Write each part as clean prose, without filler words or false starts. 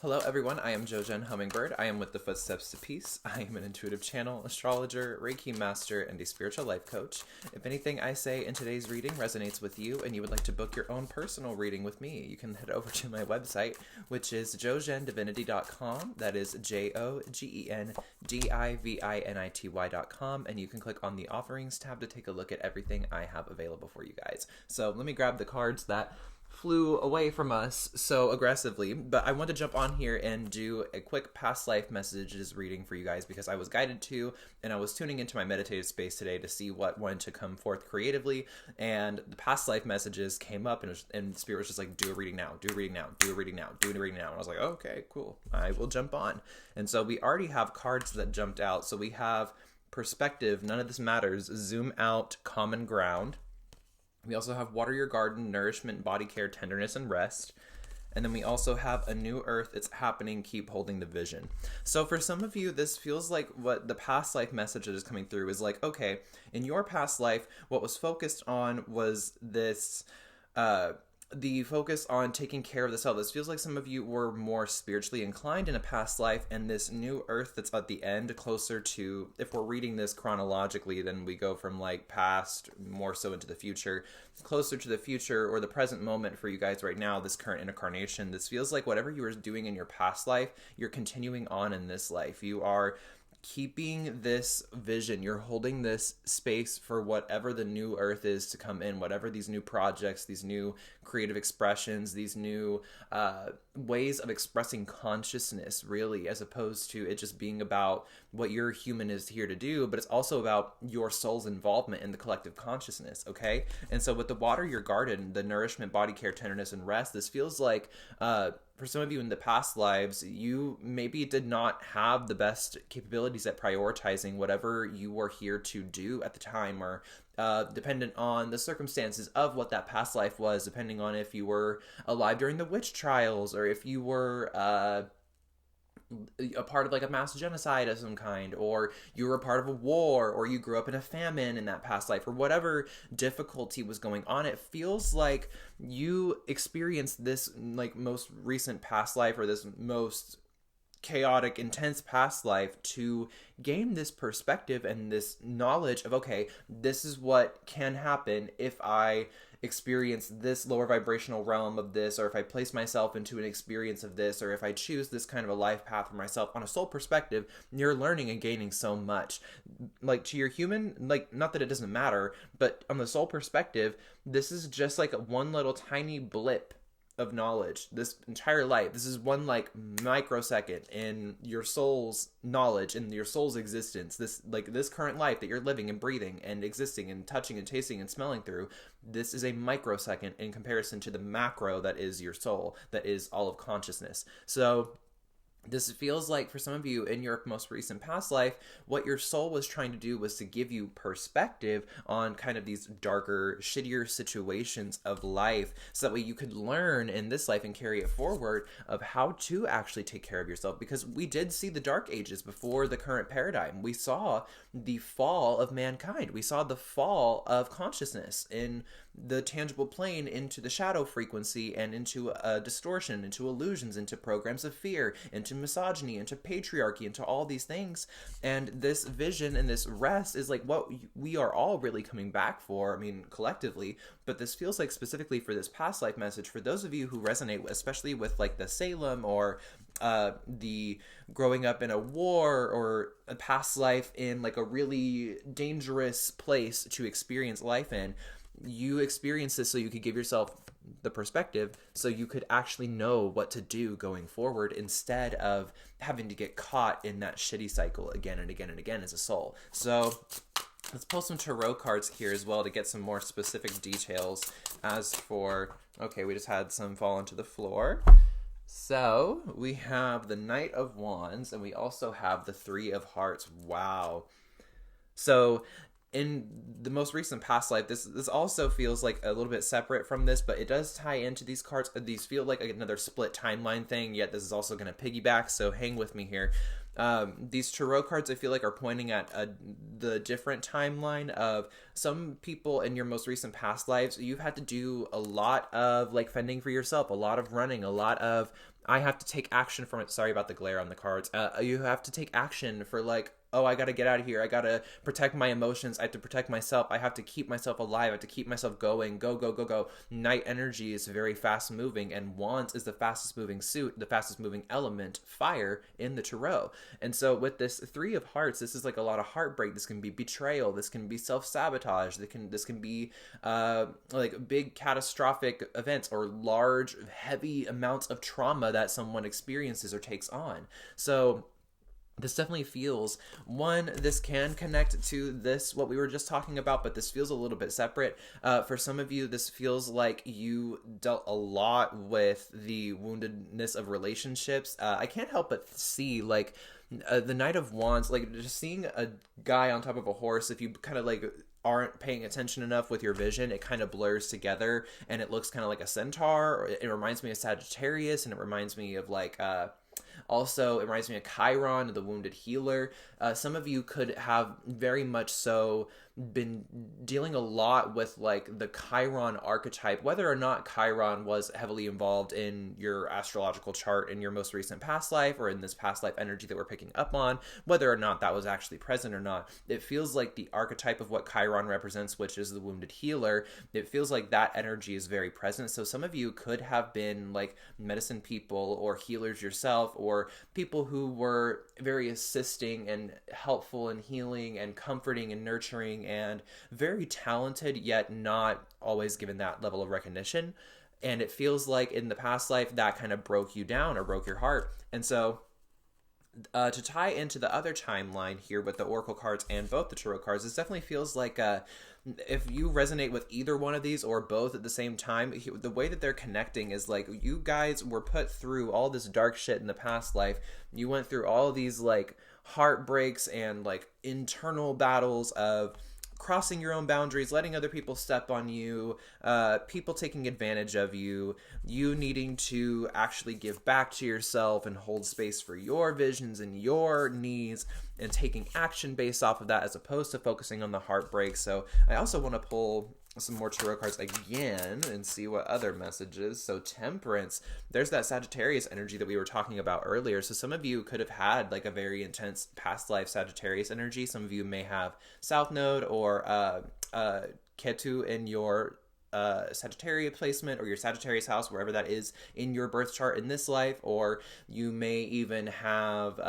Hello everyone, I am Jogén Hummingbird. I am with the Footsteps to Peace. I am an intuitive channel, astrologer, Reiki master, and a spiritual life coach. If anything I say in today's reading resonates with you and you would like to book your own personal reading with me, you can head over to my website, which is jogendivinity.com. That is JOGENDIVINITY.com, and you can click on the offerings tab to take a look at everything I have available for you guys. So let me grab the cards that flew away from us so aggressively, but I want to jump on here and do a quick past life messages reading for you guys because I was guided to, and I was tuning into my meditative space today to see what wanted to come forth creatively, and the past life messages came up, and Spirit was just like, do a reading now, do a reading now, do a reading now, do a reading now, and I was like, okay, cool, I will jump on. And so we already have cards that jumped out. So we have perspective, none of this matters, zoom out, common ground. We also have water your garden, nourishment, body care, tenderness, and rest. And then we also have a new earth, it's happening, keep holding the vision. So for some of you, this feels like what the past life message that is coming through is like, okay, in your past life, what was focused on was this, the focus on taking care of the self. This feels like some of you were more spiritually inclined in a past life, and this new earth that's at the end, closer to, if we're reading this chronologically, then we go from like past more so into the future, closer to the future or the present moment for you guys right now, this current incarnation. This feels like whatever you were doing in your past life, you're continuing on in this life. You are keeping this vision, you're holding this space for whatever the new earth is to come in, whatever these new projects, these new creative expressions, these new ways of expressing consciousness, really, as opposed to it just being about what your human is here to do, but it's also about your soul's involvement in the collective consciousness, okay? And so with the water your garden, the nourishment, body care, tenderness, and rest, this feels like for some of you in the past lives, you maybe did not have the best capabilities at prioritizing whatever you were here to do at the time, or dependent on the circumstances of what that past life was, depending on if you were alive during the witch trials, or if you were a part of like a mass genocide of some kind, or you were a part of a war, or you grew up in a famine in that past life, or whatever difficulty was going on. It feels like you experienced this like most recent past life, or this most chaotic, intense past life, to gain this perspective and this knowledge of, okay, this is what can happen if I experience this lower vibrational realm of this, or if I place myself into an experience of this, or if I choose this kind of a life path for myself. On a soul perspective, you're learning and gaining so much. Like to your human, like, not that it doesn't matter, but on the soul perspective, this is just like one little tiny blip of knowledge. This entire life, this is one like microsecond in your soul's knowledge, in your soul's existence. This like this current life that you're living and breathing and existing and touching and tasting and smelling through, this is a microsecond in comparison to the macro that is your soul, that is all of consciousness. So this feels like for some of you in your most recent past life, what your soul was trying to do was to give you perspective on kind of these darker, shittier situations of life, so that way you could learn in this life and carry it forward of how to actually take care of yourself. Because we did see the dark ages before the current paradigm. We saw the fall of mankind. We saw the fall of consciousness in the tangible plane into the shadow frequency, and into distortion, into illusions, into programs of fear, into misogyny, into patriarchy, into all these things. And this vision and this rest is like what we are all really coming back for, I mean, collectively. But this feels like specifically for this past life message, for those of you who resonate, especially with like the Salem, or the growing up in a war, or a past life in like a really dangerous place to experience life in. You experience this so you could give yourself the perspective, so you could actually know what to do going forward, instead of having to get caught in that shitty cycle again and again and again as a soul. So let's pull some tarot cards here as well to get some more specific details. As for, okay, we just had some fall onto the floor. So we have the Knight of Wands, and we also have the Three of Hearts. Wow. So in the most recent past life, this also feels like a little bit separate from this, but it does tie into these cards. These feel like another split timeline thing, yet this is also going to piggyback, so hang with me here. These tarot cards, I feel like, are pointing at the different timeline of some people in your most recent past lives. You've had to do a lot of like fending for yourself, a lot of running, a lot of I have to take action from it. Sorry about the glare on the cards. You have to take action for like, oh, I got to get out of here. I got to protect my emotions. I have to protect myself. I have to keep myself alive. I have to keep myself going. Go, go, go, go. Night energy is very fast moving, and Wands is the fastest moving suit, the fastest moving element, fire, in the tarot. And so with this Three of Hearts, this is like a lot of heartbreak. This can be betrayal. This can be self-sabotage. This can be like big catastrophic events or large, heavy amounts of trauma that someone experiences or takes on. So this definitely feels, one, this can connect to this, what we were just talking about, but this feels a little bit separate. For some of you, this feels like you dealt a lot with the woundedness of relationships. I can't help but see, like, the Knight of Wands, like, just seeing a guy on top of a horse, if you kind of, like, aren't paying attention enough with your vision, it kind of blurs together, and it looks kind of like a centaur. Or it reminds me of Sagittarius, and it reminds me of, like, also, it reminds me of Chiron, the wounded healer. Some of you could have very much so been dealing a lot with like the Chiron archetype, whether or not Chiron was heavily involved in your astrological chart in your most recent past life or in this past life energy that we're picking up on, whether or not that was actually present or not. It feels like the archetype of what Chiron represents, which is the wounded healer, it feels like that energy is very present. So some of you could have been like medicine people or healers yourself, or people who were very assisting and helpful and healing and comforting and nurturing and very talented, yet not always given that level of recognition. And it feels like in the past life that kind of broke you down or broke your heart. And so to tie into the other timeline here with the Oracle cards and both the Tarot cards, this definitely feels like if you resonate with either one of these or both at the same time, the way that they're connecting is like you guys were put through all this dark shit in the past life. You went through all these like heartbreaks and like internal battles of crossing your own boundaries, letting other people step on you, people taking advantage of you, you needing to actually give back to yourself and hold space for your visions and your needs, and taking action based off of that as opposed to focusing on the heartbreak. So I also want to pull some more tarot cards again and see what other messages. So Temperance, there's that Sagittarius energy that we were talking about earlier. So some of you could have had like a very intense past life Sagittarius energy. Some of you may have South Node or Ketu in your Sagittarius placement or your Sagittarius house, wherever that is in your birth chart in this life. Or you may even have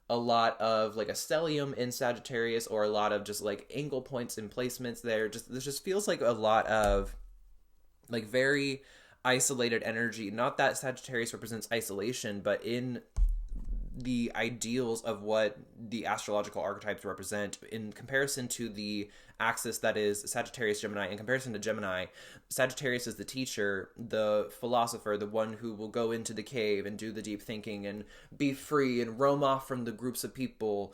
a lot of like a stellium in Sagittarius, or a lot of just like angle points and placements there. This just feels like a lot of like very isolated energy. Not that Sagittarius represents isolation, but in the ideals of what the astrological archetypes represent in comparison to the axis that is Sagittarius Gemini. In comparison to Gemini, Sagittarius is the teacher, the philosopher, the one who will go into the cave and do the deep thinking and be free and roam off from the groups of people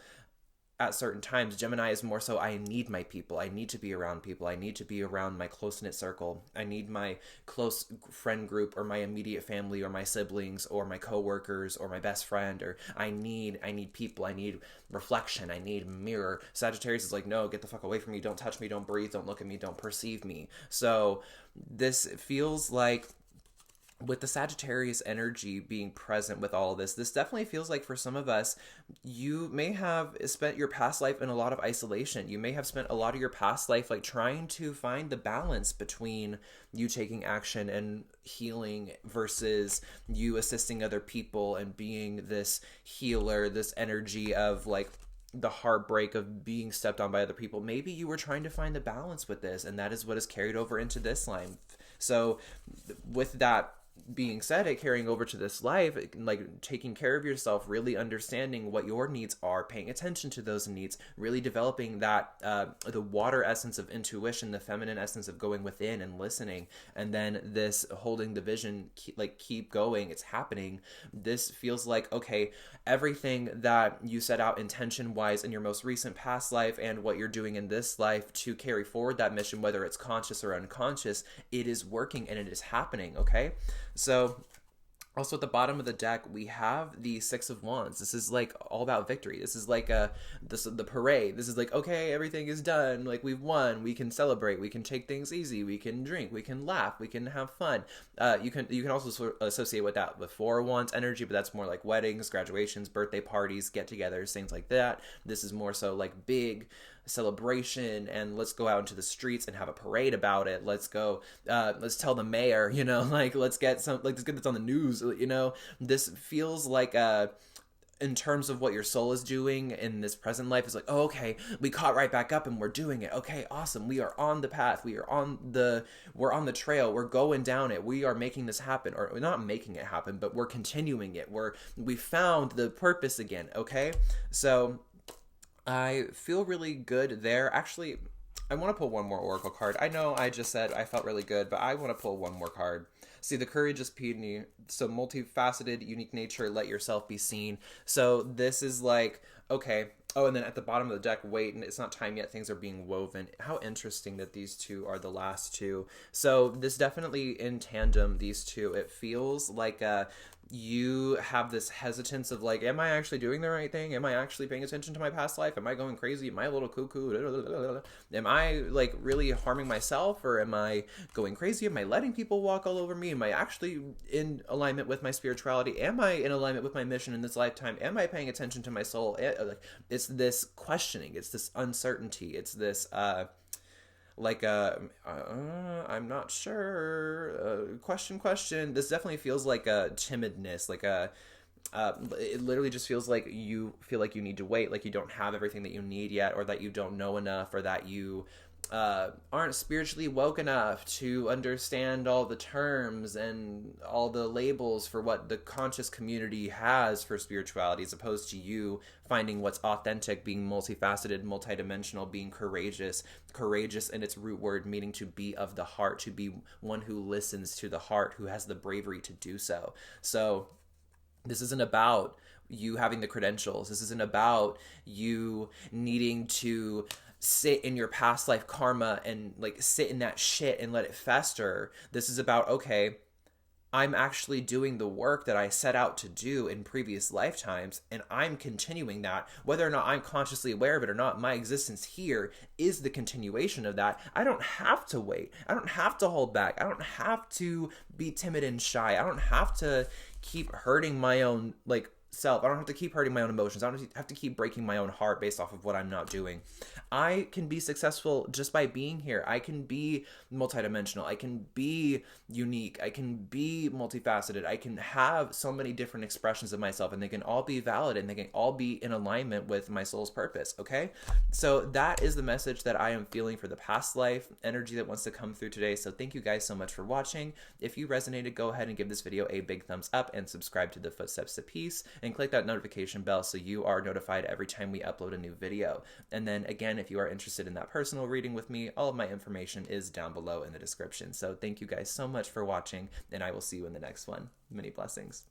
at certain times. Gemini is more so, I need my people. I need to be around people. I need to be around my close-knit circle. I need my close friend group or my immediate family or my siblings or my coworkers or my best friend, or I need people. I need reflection. I need mirror. Sagittarius is like, no, get the fuck away from me. Don't touch me. Don't breathe. Don't look at me. Don't perceive me. So this feels like, with the Sagittarius energy being present with all of this, this definitely feels like for some of us, you may have spent your past life in a lot of isolation. You may have spent a lot of your past life like trying to find the balance between you taking action and healing versus you assisting other people and being this healer, this energy of like the heartbreak of being stepped on by other people. Maybe you were trying to find the balance with this, and that is what is carried over into this line. So with that being said, it carrying over to this life, like taking care of yourself, really understanding what your needs are, paying attention to those needs, really developing that the water essence of intuition, the feminine essence of going within and listening, and then this holding the vision, keep going, it's happening. This feels like, okay, everything that you set out intention wise in your most recent past life and what you're doing in this life to carry forward that mission, whether it's conscious or unconscious, it is working and it is happening. Okay, so Also, at the bottom of the deck, we have the Six of Wands. This is like all about victory. This is like the parade. This is like, okay, everything is done. Like, we've won. We can celebrate. We can take things easy. We can drink. We can laugh. We can have fun. You can also sort of associate with that with Four of Wands energy, but that's more like weddings, graduations, birthday parties, get-togethers, things like that. This is more so like big celebration, and let's go out into the streets and have a parade about it. Let's go, let's tell the mayor, you know, like, let's get let's get this on the news, you know. This feels like in terms of what your soul is doing in this present life, is like, oh, okay, we caught right back up and we're doing it. Okay, awesome. We are on the path. We're on the trail. We're going down it. We are making this happen, or we're not making it happen, but we're continuing it. We found the purpose again. Okay, so I feel really good there. Actually, I want to pull one more oracle card. I know I just said I felt really good, but I want to pull one more card. See, the courage is Peony. So multifaceted, unique nature, let yourself be seen. So this is like, okay. Oh, and then at the bottom of the deck, wait, and it's not time yet. Things are being woven. How interesting that these two are the last two. So this definitely in tandem, these two, it feels like you have this hesitance of like, am I actually doing the right thing? Am I actually paying attention to my past life? Am I going crazy? Am I a little cuckoo? Am I like really harming myself, or am I going crazy? Am I letting people walk all over me? Am I actually in alignment with my spirituality? Am I in alignment with my mission in this lifetime? Am I paying attention to my soul? It's this questioning. It's this uncertainty. It's this I'm not sure, question. This definitely feels like a timidness, like it literally just feels like you feel like you need to wait, like you don't have everything that you need yet, or that you don't know enough, or that you aren't spiritually woke enough to understand all the terms and all the labels for what the conscious community has for spirituality, as opposed to you finding what's authentic, being multifaceted, multidimensional, being courageous in its root word, meaning to be of the heart, to be one who listens to the heart, who has the bravery to do so. So this isn't about you having the credentials. This isn't about you needing to sit in your past life karma and like sit in that shit and let it fester. This is about, okay, I'm actually doing the work that I set out to do in previous lifetimes, and I'm continuing that. Whether or not I'm consciously aware of it or not, my existence here is the continuation of that. I don't have to wait. I don't have to hold back. I don't have to be timid and shy. I don't have to keep hurting my own like self. I don't have to keep hurting my own emotions. I don't have to keep breaking my own heart based off of what I'm not doing. I can be successful just by being here. I can be multidimensional. I can be unique. I can be multifaceted. I can have so many different expressions of myself, and they can all be valid, and they can all be in alignment with my soul's purpose, okay? So that is the message that I am feeling for the past life energy that wants to come through today. So thank you guys so much for watching. If you resonated, go ahead and give this video a big thumbs up and subscribe to the Footsteps to Peace, and click that notification bell so you are notified every time we upload a new video. And then again, if you are interested in that personal reading with me, all of my information is down below in the description. So thank you guys so much for watching, and I will see you in the next one. Many blessings.